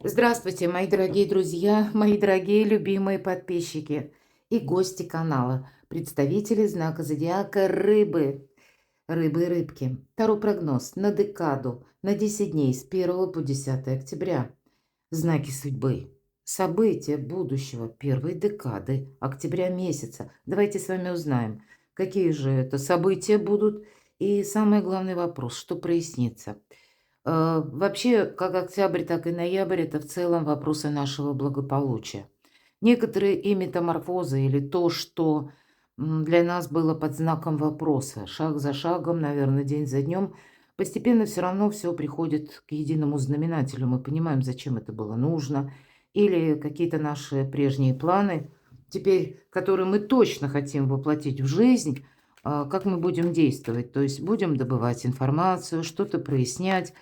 Здравствуйте, мои дорогие друзья, мои дорогие любимые подписчики и гости канала, представители знака зодиака Рыбы, Рыбы и Рыбки. Таро прогноз на декаду, на 10 дней с 1 по 10 октября. Знаки судьбы. События будущего первой декады октября месяца. Давайте с вами узнаем, какие же это события будут. И самый главный вопрос, что прояснится. Вообще, как октябрь, так и ноябрь – это в целом вопросы нашего благополучия. Некоторые и метаморфозы или то, что для нас было под знаком вопроса, шаг за шагом, наверное, день за днем, постепенно все равно все приходит к единому знаменателю. Мы понимаем, зачем это было нужно, или какие-то наши прежние планы, теперь, которые мы точно хотим воплотить в жизнь, как мы будем действовать. То есть будем добывать информацию, что-то прояснять,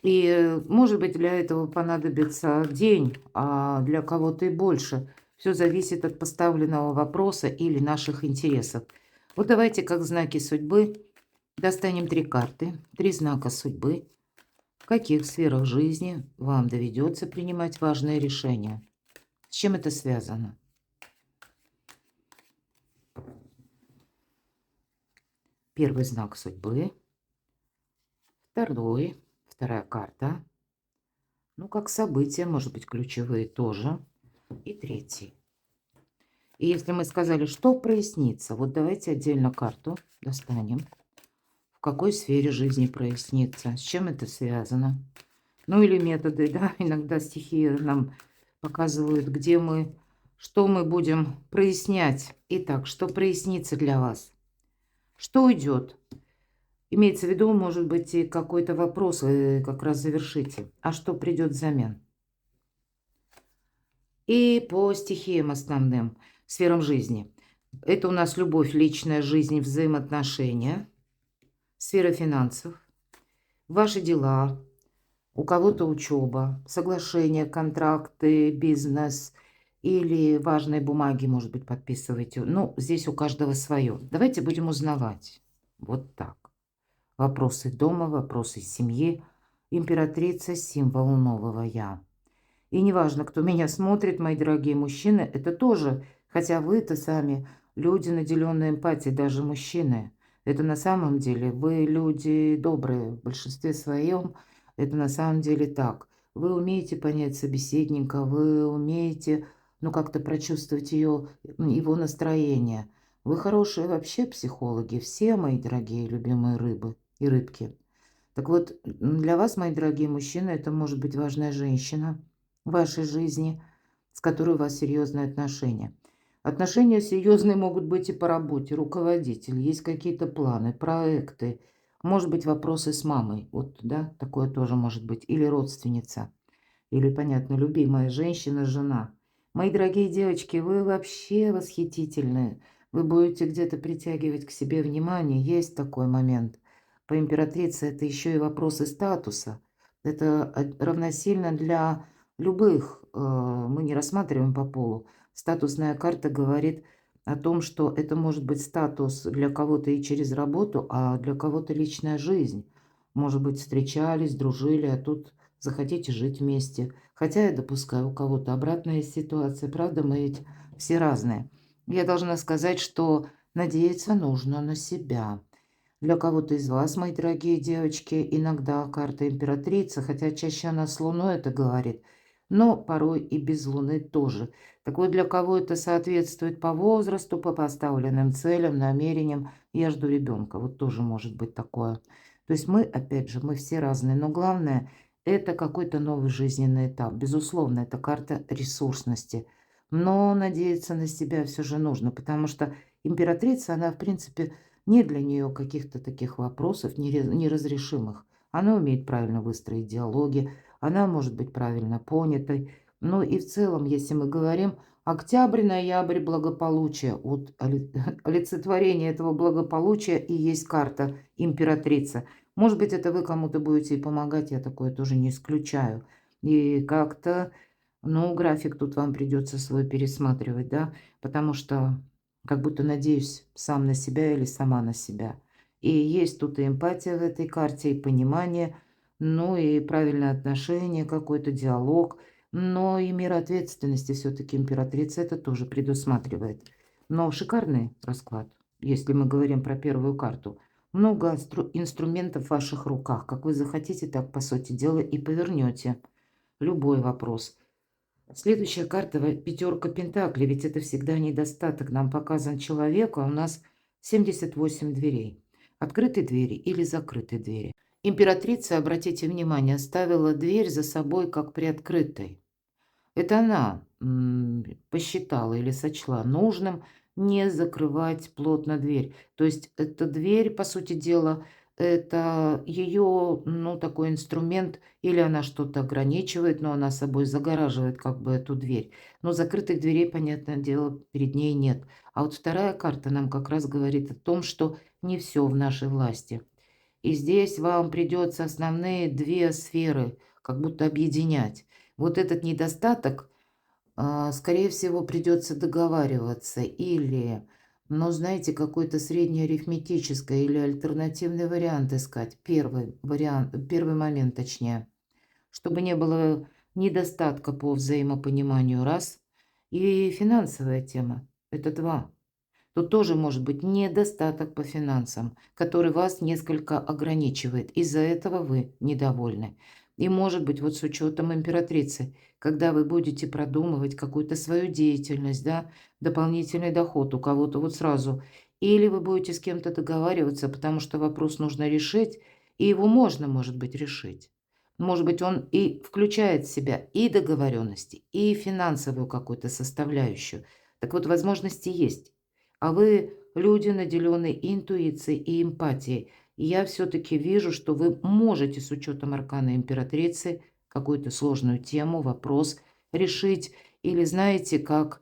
и, может быть, для этого понадобится день, а для кого-то и больше. Все зависит от поставленного вопроса или наших интересов. Вот давайте, как знаки судьбы, достанем 3 карты, 3 знака судьбы. В каких сферах жизни вам доведется принимать важные решения? С чем это связано? Первый знак судьбы, вторая карта. Ну, как события, может быть, ключевые тоже. И третий. И если мы сказали, что прояснится, вот давайте отдельно карту достанем. В какой сфере жизни прояснится, с чем это связано. Ну или методы, да, иногда стихии нам показывают, где мы, что мы будем прояснять. Итак, что прояснится для вас? Что уйдет? Имеется в виду, может быть, и какой-то вопрос вы как раз завершите. А что придет взамен? И по стихиям основным, сферам жизни. Это у нас любовь, личная жизнь, взаимоотношения, сфера финансов, ваши дела, у кого-то учеба, соглашения, контракты, бизнес или важные бумаги, может быть, подписываете. Ну, здесь у каждого свое. Давайте будем узнавать. Вот так. Вопросы дома, вопросы семьи. Императрица – символ нового «я». И неважно, кто меня смотрит, мои дорогие мужчины, это тоже, хотя вы-то сами люди, наделенные эмпатией, даже мужчины. Это на самом деле вы люди добрые, в большинстве своем это на самом деле так. Вы умеете понять собеседника, вы умеете, ну, как-то прочувствовать его настроение. Вы хорошие вообще психологи, все мои дорогие любимые рыбы и рыбки. Так вот, для вас, мои дорогие мужчины, это может быть важная женщина в вашей жизни, с которой у вас серьезные отношения. Отношения серьезные могут быть и по работе, руководитель, есть какие-то планы, проекты, может быть, вопросы с мамой, вот, да, такое тоже может быть, или родственница, или, понятно, любимая женщина, жена. Мои дорогие девочки, вы вообще восхитительные, вы будете где-то притягивать к себе внимание, есть такой момент. По императрице это еще и вопросы статуса. Это равносильно для любых, мы не рассматриваем по полу. Статусная карта говорит о том, что это может быть статус для кого-то и через работу, а для кого-то личная жизнь. Может быть, встречались, дружили, а тут захотите жить вместе. Хотя я допускаю, у кого-то обратная ситуация. Правда, мы ведь все разные. Я должна сказать, что надеяться нужно на себя. Для кого-то из вас, мои дорогие девочки, иногда карта императрица, хотя чаще она с Луной это говорит, но порой и без Луны тоже. Так вот, для кого это соответствует по возрасту, по поставленным целям, намерениям, я жду ребенка. Вот тоже может быть такое. То есть мы, опять же, мы все разные, но главное, это какой-то новый жизненный этап. Безусловно, это карта ресурсности. Но надеяться на себя все же нужно, потому что императрица, она, в принципе, нет для нее каких-то таких вопросов неразрешимых. Она умеет правильно выстроить диалоги, она может быть правильно понятой. Ну и в целом, если мы говорим октябрь, ноябрь, благополучие, вот олицетворение этого благополучия и есть карта императрица. Может быть, это вы кому-то будете и помогать, я такое тоже не исключаю. И как-то, ну, график тут вам придется свой пересматривать, да, потому что как будто надеюсь сам на себя или сама на себя. И есть тут и эмпатия в этой карте, и понимание, ну и правильное отношение, какой-то диалог. но и мера ответственности все-таки императрица это тоже предусматривает. Но шикарный расклад, если мы говорим про первую карту. Много инструментов в ваших руках. Как вы захотите, так, по сути дела, и повернете любой вопрос. Следующая карта – пятерка пентаклей, ведь это всегда недостаток. Нам показан человек, а у нас 78 дверей. Открытые двери или закрытые двери. Императрица, обратите внимание, оставила дверь за собой как приоткрытой. Это она посчитала или сочла нужным не закрывать плотно дверь. То есть эта дверь, по сути дела, это ее, ну, такой инструмент, или она что-то ограничивает, но она собой загораживает как бы эту дверь. Но закрытых дверей, понятное дело, перед ней нет. А вот вторая карта нам как раз говорит о том, что не все в нашей власти. И здесь вам придется основные две сферы как будто объединять. Вот этот недостаток, скорее всего, придется договариваться или, ну, знаете, какой-то среднеарифметическое или альтернативный вариант искать. Первый вариант, первый момент точнее, чтобы не было недостатка по взаимопониманию, раз, и финансовая тема, это два. Тут тоже может быть недостаток по финансам, который вас несколько ограничивает. Из-за этого вы недовольны. И может быть вот с учетом императрицы, когда вы будете продумывать какую-то свою деятельность, да, дополнительный доход у кого-то вот сразу, или вы будете с кем-то договариваться, потому что вопрос нужно решить, и его можно, может быть, решить. Может быть, он и включает в себя и договоренности, и финансовую какую-то составляющую. Так вот, возможности есть. А вы люди, наделенные интуицией и эмпатией. И я все-таки вижу, что вы можете с учетом аркана императрицы какую-то сложную тему, вопрос решить. Или знаете, как,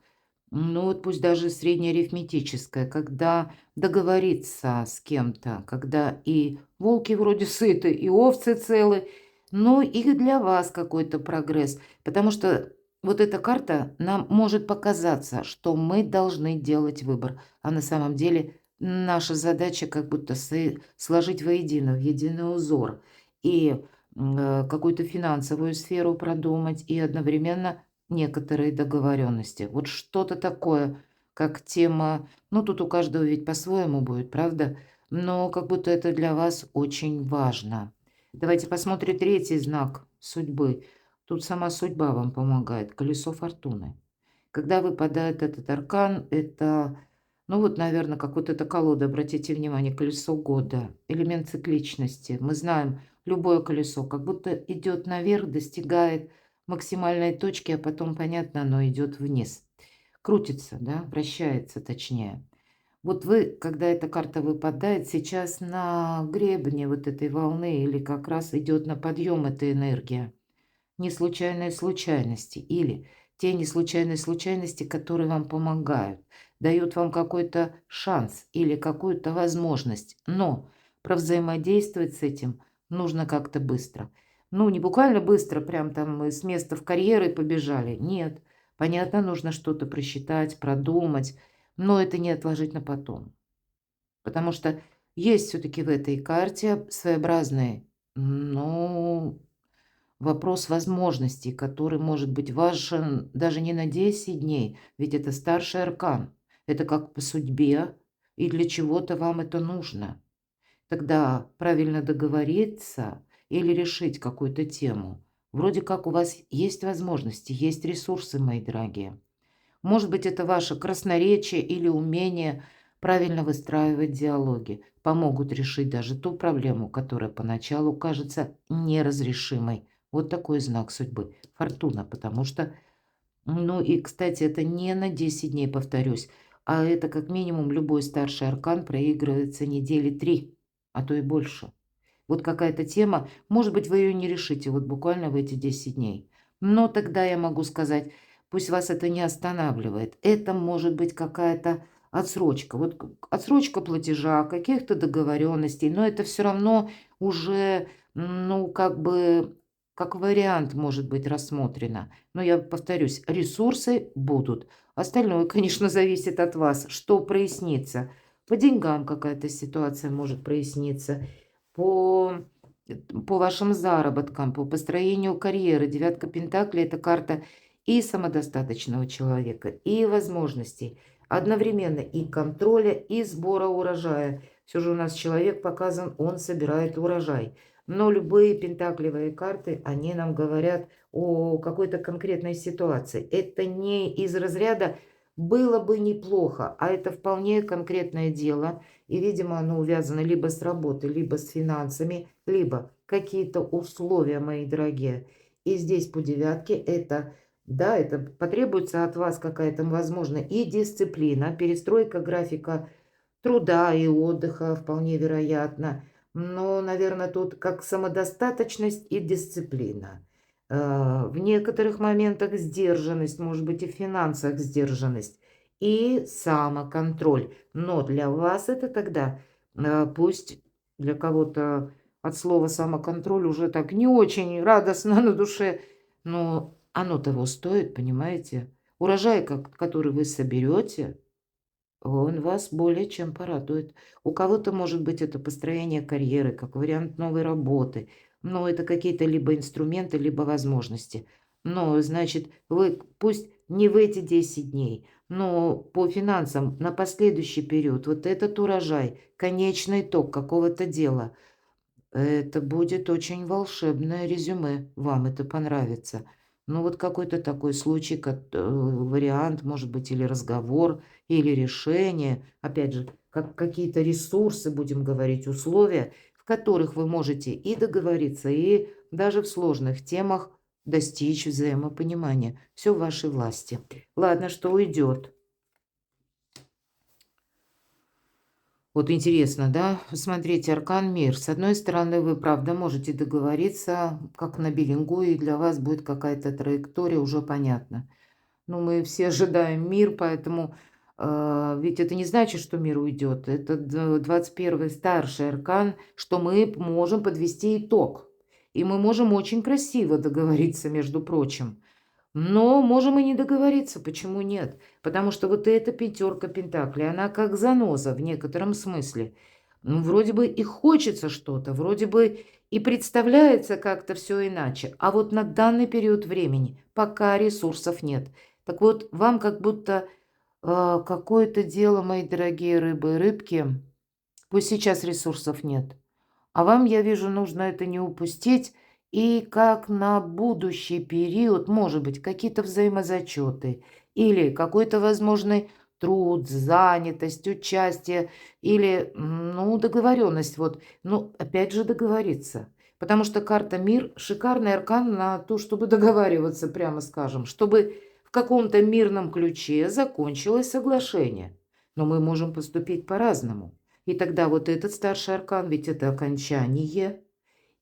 ну вот пусть даже среднеарифметическое, когда договориться с кем-то, когда и волки вроде сыты, и овцы целы, но и для вас какой-то прогресс. Потому что вот эта карта нам может показаться, что мы должны делать выбор, а на самом деле наша задача как будто сложить воедино, в единый узор и какую-то финансовую сферу продумать, и одновременно некоторые договоренности. Вот что-то такое, как тема, ну тут у каждого ведь по-своему будет, правда? Но как будто это для вас очень важно. Давайте посмотрим третий знак судьбы. Тут сама судьба вам помогает, колесо фортуны. Когда выпадает этот аркан, это, ну вот, наверное, как вот эта колода, обратите внимание, колесо года, элемент цикличности. Мы знаем, любое колесо как будто идет наверх, достигает максимальной точки, а потом, понятно, оно идет вниз. Крутится, да, вращается точнее. Вот вы, когда эта карта выпадает, сейчас на гребне вот этой волны или как раз идет на подъем эта энергия. Неслучайные случайности или те неслучайные случайности, которые вам помогают, дают вам какой-то шанс или какую-то возможность. Но провзаимодействовать с этим нужно как-то быстро. Ну, не буквально быстро, прям там мы с места в карьеры побежали. Нет. Понятно, нужно что-то просчитать, продумать, но это не отложить на потом. Потому что есть все-таки в этой карте своеобразный, ну, вопрос возможностей, который может быть важен даже не на 10 дней, ведь это старший аркан. Это как по судьбе, и для чего-то вам это нужно. Тогда правильно договориться или решить какую-то тему. Вроде как у вас есть возможности, есть ресурсы, мои дорогие. Может быть, это ваше красноречие или умение правильно выстраивать диалоги помогут решить даже ту проблему, которая поначалу кажется неразрешимой. Вот такой знак судьбы. Фортуна, потому что, ну и, кстати, это не на 10 дней, повторюсь, а это как минимум любой старший аркан проигрывается недели 3, а то и больше. Вот какая-то тема, может быть, вы ее не решите вот буквально в эти 10 дней. Но тогда я могу сказать, пусть вас это не останавливает. Это может быть какая-то отсрочка. Вот отсрочка платежа, каких-то договоренностей, но это все равно уже, ну, как бы, как вариант может быть рассмотрено. Но я повторюсь, ресурсы будут. Остальное, конечно, зависит от вас, что прояснится. По деньгам какая-то ситуация может проясниться, по по вашим заработкам, по построению карьеры. Девятка Пентаклей – это карта и самодостаточного человека, и возможностей. Одновременно и контроля, и сбора урожая. Все же у нас человек показан, он собирает урожай. Но любые пентаклевые карты, они нам говорят о какой-то конкретной ситуации. Это не из разряда «было бы неплохо», а это вполне конкретное дело. И, видимо, оно увязано либо с работой, либо с финансами, либо какие-то условия, мои дорогие. И здесь по девятке это, да, это потребуется от вас какая-то, возможно, и дисциплина, перестройка графика труда и отдыха, вполне вероятно. Но, наверное, тут как самодостаточность и дисциплина. В некоторых моментах сдержанность, может быть, и в финансах сдержанность, и самоконтроль. Но для вас это тогда, пусть для кого-то от слова самоконтроль уже так не очень радостно на душе, но оно того стоит, понимаете? Урожай, который вы соберете, он вас более чем порадует. У кого-то, может быть, это построение карьеры, как вариант новой работы. Но это какие-то либо инструменты, либо возможности. Но, значит, вы пусть не в эти 10 дней, но по финансам на последующий период, вот этот урожай, конечный итог какого-то дела, это будет очень волшебное резюме. Вам это понравится. Ну, вот какой-то такой случай, вариант, может быть, или разговор, или решение. Опять же, как какие-то ресурсы, будем говорить, условия, в которых вы можете и договориться, и даже в сложных темах достичь взаимопонимания. Все в вашей власти. Ладно, что уйдет. Вот интересно, да? Смотрите, аркан мир. С одной стороны, вы, правда, можете договориться, как на берегу, и для вас будет какая-то траектория уже понятна. Но мы все ожидаем мир, поэтому ведь это не значит, что мир уйдет. Это 21-й старший аркан, что мы можем подвести итог. И мы можем очень красиво договориться, между прочим. Но можем и не договориться, почему нет? Потому что вот эта пятерка пентаклей, она как заноза в некотором смысле. Ну, вроде бы и хочется что-то, вроде бы и представляется как-то все иначе. А вот на данный период времени пока ресурсов нет. Так вот, вам как будто какое-то дело, мои дорогие рыбы и рыбки, пусть сейчас ресурсов нет. А вам, я вижу, нужно это не упустить. И как на будущий период, может быть, какие-то взаимозачеты или какой-то возможный труд, занятость, участие или, ну, договоренность. Вот, ну, опять же, договориться. Потому что карта мир – шикарный аркан на то, чтобы договариваться, прямо скажем, чтобы в каком-то мирном ключе закончилось соглашение. Но мы можем поступить по-разному. И тогда вот этот старший аркан, ведь это окончание.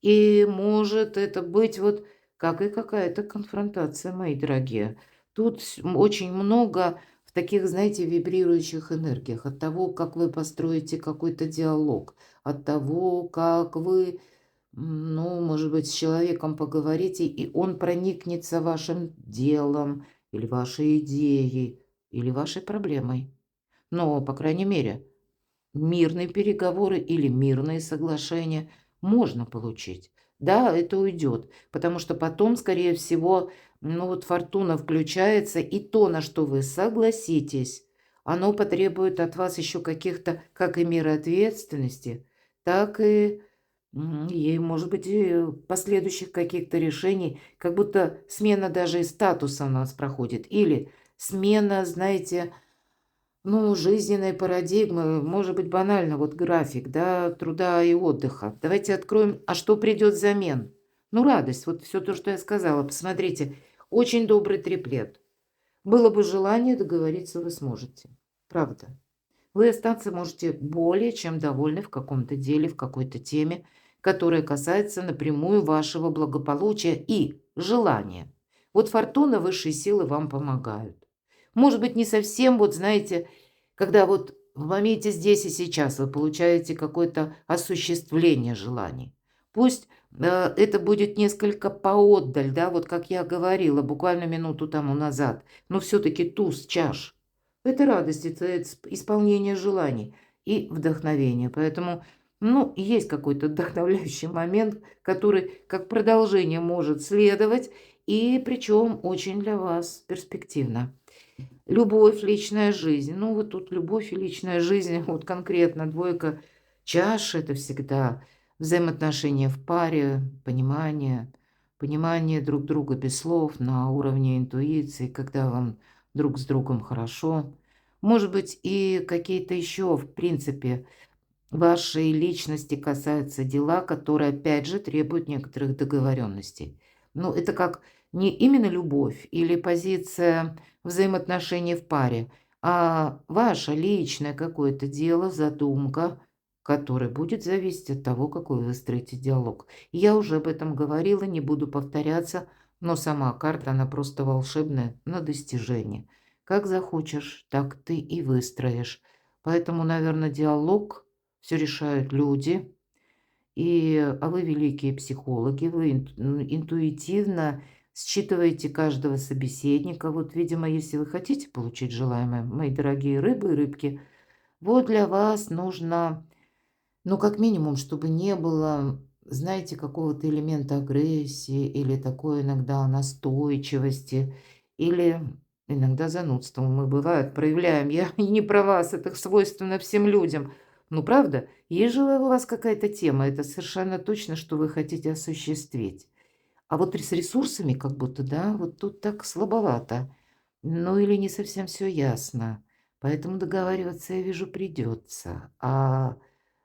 И может это быть вот как и какая-то конфронтация, мои дорогие. Тут очень много в таких, знаете, вибрирующих энергиях. От того, как вы построите какой-то диалог, от того, как вы, ну, может быть, с человеком поговорите, и он проникнется вашим делом или вашей идеей, или вашей проблемой. Но, по крайней мере, мирные переговоры или мирные соглашения можно получить. Да, это уйдет, потому что потом, скорее всего, ну вот фортуна включается, и то, на что вы согласитесь, оно потребует от вас еще каких-то, как и меры ответственности, так и, может быть, и последующих каких-то решений, как будто смена даже и статуса у нас проходит, или смена, знаете, ну, жизненной парадигмы, может быть, банально, вот график, да, труда и отдыха. Давайте откроем, а что придет взамен? Ну, радость, вот все то, что я сказала. Посмотрите, очень добрый триплет. Было бы желание, договориться вы сможете. Правда. Вы остаться можете более чем довольны в каком-то деле, в какой-то теме, которая касается напрямую вашего благополучия и желания. Вот фортуна, высшие силы вам помогают. Может быть, не совсем, вот знаете, когда вот в моменте здесь и сейчас вы получаете какое-то осуществление желаний. Пусть это будет несколько поотдаль, да, вот как я говорила буквально минуту тому назад, но все-таки туз чаш – это радость, это исполнение желаний и вдохновение. Поэтому Ну, есть какой-то вдохновляющий момент, который как продолжение может следовать, и причем очень для вас перспективно. Любовь, личная жизнь. Ну, вот тут любовь и личная жизнь, вот конкретно двойка чаш– это всегда взаимоотношения в паре, понимание друг друга без слов на уровне интуиции, когда вам друг с другом хорошо. Может быть, и какие-то еще, в принципе, вашей личности касаются дела, которые, опять же, требуют некоторых договоренностей. Ну, это как не именно любовь или позиция взаимоотношений в паре, а ваше личное какое-то дело, задумка, которая будет зависеть от того, какой вы выстроите диалог. Я уже об этом говорила, не буду повторяться, но сама карта, она просто волшебная на достижение. Как захочешь, так ты и выстроишь. Поэтому, наверное, диалог все решают люди. А вы великие психологи, вы интуитивно считываете каждого собеседника. Вот, видимо, если вы хотите получить желаемое, мои дорогие рыбы и рыбки, вот для вас нужно, ну, как минимум, чтобы не было, знаете, какого-то элемента агрессии или такой иногда настойчивости, или иногда занудства. Мы, бывает, проявляем. Я и не про вас, это свойственно всем людям. Ну, правда? Есть же у вас какая-то тема, это совершенно точно, что вы хотите осуществить. А вот с ресурсами как будто, да, вот тут так слабовато. Ну, или не совсем все ясно. Поэтому договариваться, я вижу, придется. А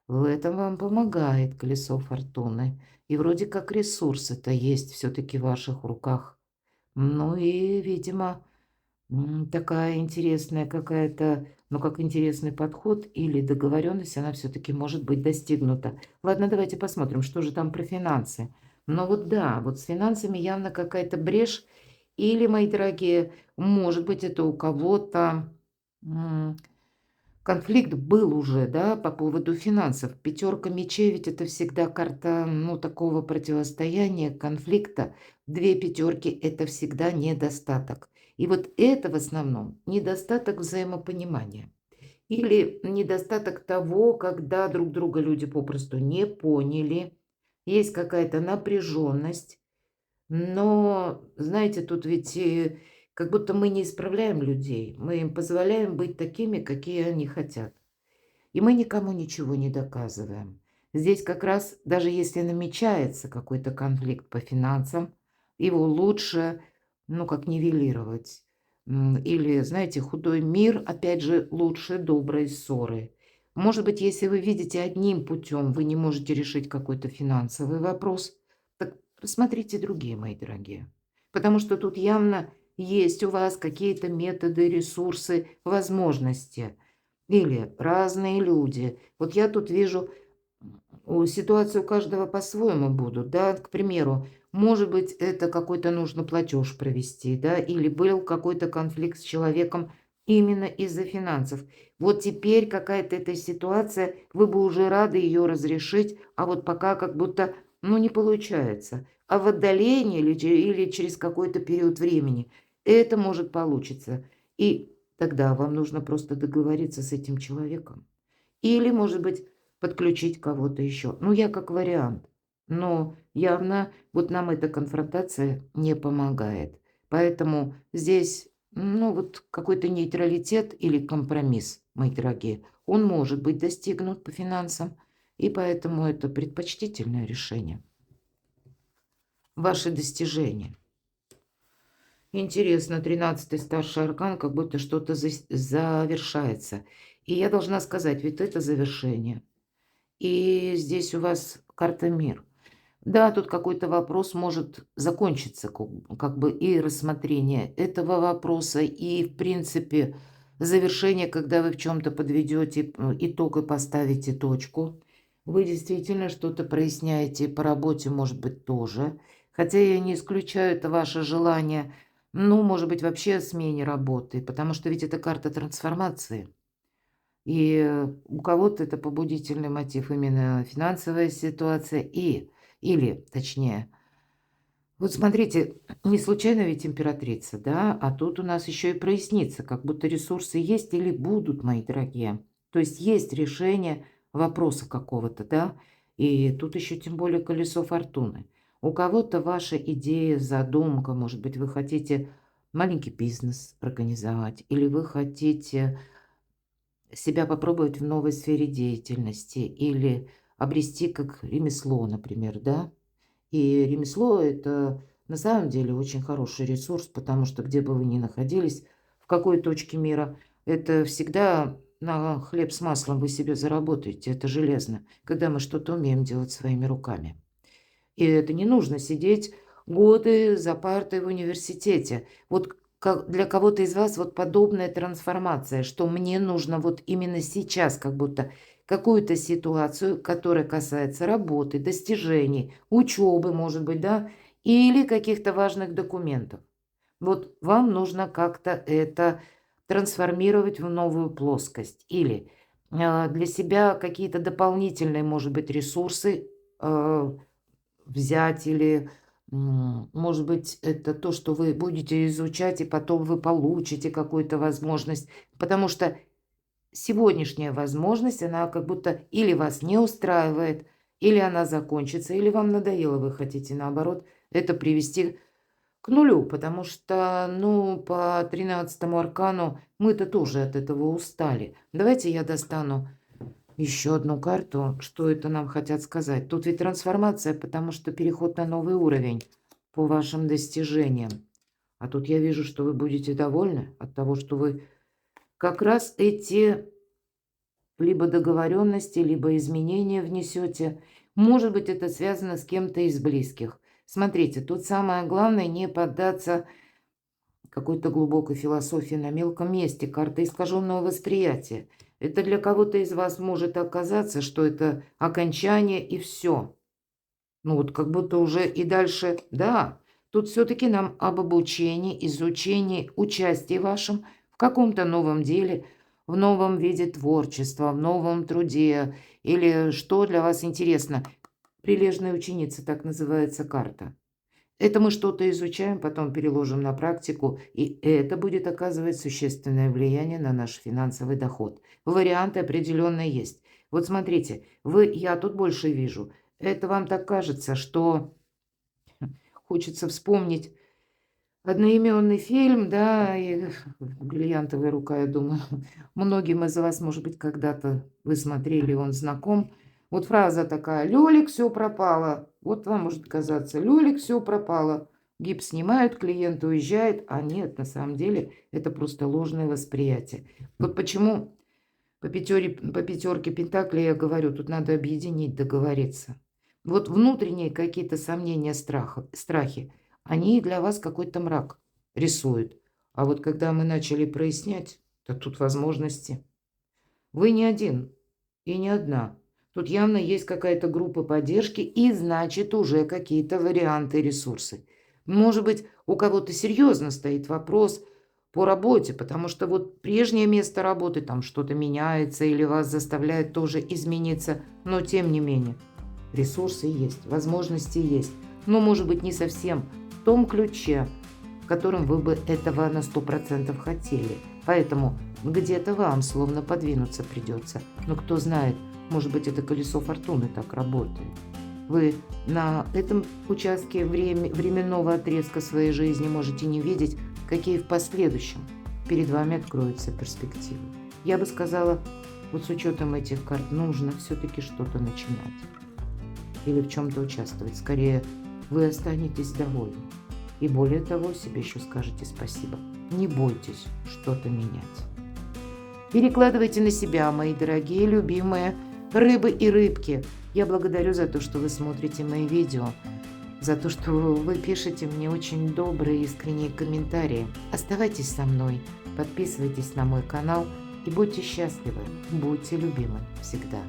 в этом вам помогает колесо фортуны. И вроде как ресурсы-то есть все-таки в ваших руках. Ну и, видимо, такая интересная какая-то, ну как интересный подход или договоренность, она все-таки может быть достигнута. Ладно, давайте посмотрим, что же там про финансы. Но вот да, вот с финансами явно какая-то брешь. Или, мои дорогие, может быть, это у кого-то конфликт был уже, да, по поводу финансов. Пятерка мечей, ведь это всегда карта, ну, такого противостояния, конфликта. Две пятерки– это всегда недостаток. И вот это в основном недостаток взаимопонимания. Или недостаток того, когда друг друга люди попросту не поняли. Есть какая-то напряженность. Но, знаете, тут ведь как будто мы не исправляем людей. Мы им позволяем быть такими, какие они хотят. И мы никому ничего не доказываем. Здесь как раз, даже если намечается какой-то конфликт по финансам, его лучше, ну, как нивелировать. Или, знаете, худой мир, опять же, лучше доброй ссоры. Может быть, если вы видите одним путем, вы не можете решить какой-то финансовый вопрос, так посмотрите другие, мои дорогие. Потому что тут явно есть у вас какие-то методы, ресурсы, возможности. Или разные люди. Вот я тут вижу, ситуации у каждого по-своему будут, да. К примеру, может быть, это какой-то нужно платеж провести, да, или был какой-то конфликт с человеком именно из-за финансов. Вот теперь какая-то эта ситуация, вы бы уже рады ее разрешить, а вот пока как будто, ну, не получается. А в отдалении или через какой-то период времени это может получиться. И тогда вам нужно просто договориться с этим человеком. Или, может быть, подключить кого-то еще. Ну, я как вариант. Но явно вот нам эта конфронтация не помогает. Поэтому здесь, ну, вот какой-то нейтралитет или компромисс, мои дорогие, он может быть достигнут по финансам, и поэтому это предпочтительное решение. Ваши достижения. Интересно, 13-й старший аркан, как будто что-то завершается. И я должна сказать, ведь это завершение. И здесь у вас карта мир. Да, тут какой-то вопрос может закончиться, как бы и рассмотрение этого вопроса, и, в принципе, завершение, когда вы в чем-то подведете итог и поставите точку. Вы действительно что-то проясняете по работе, может быть, тоже. Хотя я не исключаю это ваше желание, ну, может быть, вообще о смене работы, потому что ведь это карта трансформации. И у кого-то это побудительный мотив, именно финансовая ситуация, или, точнее, вот смотрите, не случайно ведь императрица, да, а тут у нас еще и прояснится, как будто ресурсы есть или будут, мои дорогие. То есть есть решение вопроса какого-то, да. И тут еще тем более колесо фортуны. У кого-то ваша идея, задумка, может быть, вы хотите маленький бизнес организовать, или вы хотите себя попробовать в новой сфере деятельности, или обрести как ремесло, например, да. И ремесло – это на самом деле очень хороший ресурс, потому что где бы вы ни находились, в какой точке мира, это всегда на хлеб с маслом вы себе заработаете, это железно, когда мы что-то умеем делать своими руками. И это не нужно сидеть годы за партой в университете. Вот для кого-то из вас вот подобная трансформация, что мне нужно вот именно сейчас как будто какую-то ситуацию, которая касается работы, достижений, учебы, может быть, да, или каких-то важных документов. Вот вам нужно как-то это трансформировать в новую плоскость. Или для себя какие-то дополнительные, может быть, ресурсы взять, или, может быть, это то, что вы будете изучать, и потом вы получите какую-то возможность. Потому что сегодняшняя возможность, она как будто или вас не устраивает, или она закончится, или вам надоело, вы хотите, наоборот, это привести к нулю. Потому что, ну, по 13-му аркану мы-то тоже от этого устали. Давайте я достану еще одну карту, что это нам хотят сказать. Тут ведь трансформация, потому что переход на новый уровень по вашим достижениям. А тут я вижу, что вы будете довольны от того, что вы как раз эти либо договоренности, либо изменения внесете. Может быть, это связано с кем-то из близких. Смотрите, тут самое главное не поддаться какой-то глубокой философии на мелком месте, карта искаженного восприятия. Это для кого-то из вас может оказаться, что это окончание и все. Ну вот как будто уже и дальше, да. Тут все-таки нам об обучении, изучении, участии вашем в каком-то новом деле, в новом виде творчества, в новом труде, или что для вас интересно. Прилежная ученица, так называется карта. Это мы что-то изучаем, потом переложим на практику, и это будет оказывать существенное влияние на наш финансовый доход. Варианты определенно есть. Вот смотрите, я тут больше вижу. Это вам так кажется, что хочется вспомнить одноименный фильм, да, и «Бриллиантовая рука», я думаю, многим из вас, может быть, когда-то вы смотрели, он знаком. Вот фраза такая: «Лёлик, все пропало». Вот вам может казаться: «Лёлик, все пропало». Гипс снимают, клиент уезжает, а нет, на самом деле это просто ложное восприятие. Вот почему по пятерке пентаклей я говорю, тут надо объединить, договориться. Вот внутренние какие-то сомнения, страхи, они для вас какой-то мрак рисуют. А вот когда мы начали прояснять, то тут возможности. Вы не один и не одна. Тут явно есть какая-то группа поддержки, и значит уже какие-то варианты, ресурсы. Может быть, у кого-то серьезно стоит вопрос по работе, потому что вот прежнее место работы, там что-то меняется или вас заставляет тоже измениться, но тем не менее ресурсы есть, возможности есть, но может быть не совсем в том ключе, в котором вы бы этого на 100% хотели. Поэтому где-то вам словно подвинуться придется. Но кто знает, может быть, это колесо фортуны так работает. Вы на этом участке временного отрезка своей жизни можете не видеть, какие в последующем перед вами откроются перспективы. Я бы сказала, вот с учетом этих карт нужно все-таки что-то начинать. Или в чем-то участвовать. Скорее, вы останетесь довольны. И более того, себе еще скажете спасибо. Не бойтесь что-то менять. Перекладывайте на себя, мои дорогие, любимые рыбы и рыбки. Я благодарю за то, что вы смотрите мои видео, за то, что вы пишете мне очень добрые, искренние комментарии. Оставайтесь со мной, подписывайтесь на мой канал и будьте счастливы, будьте любимы всегда.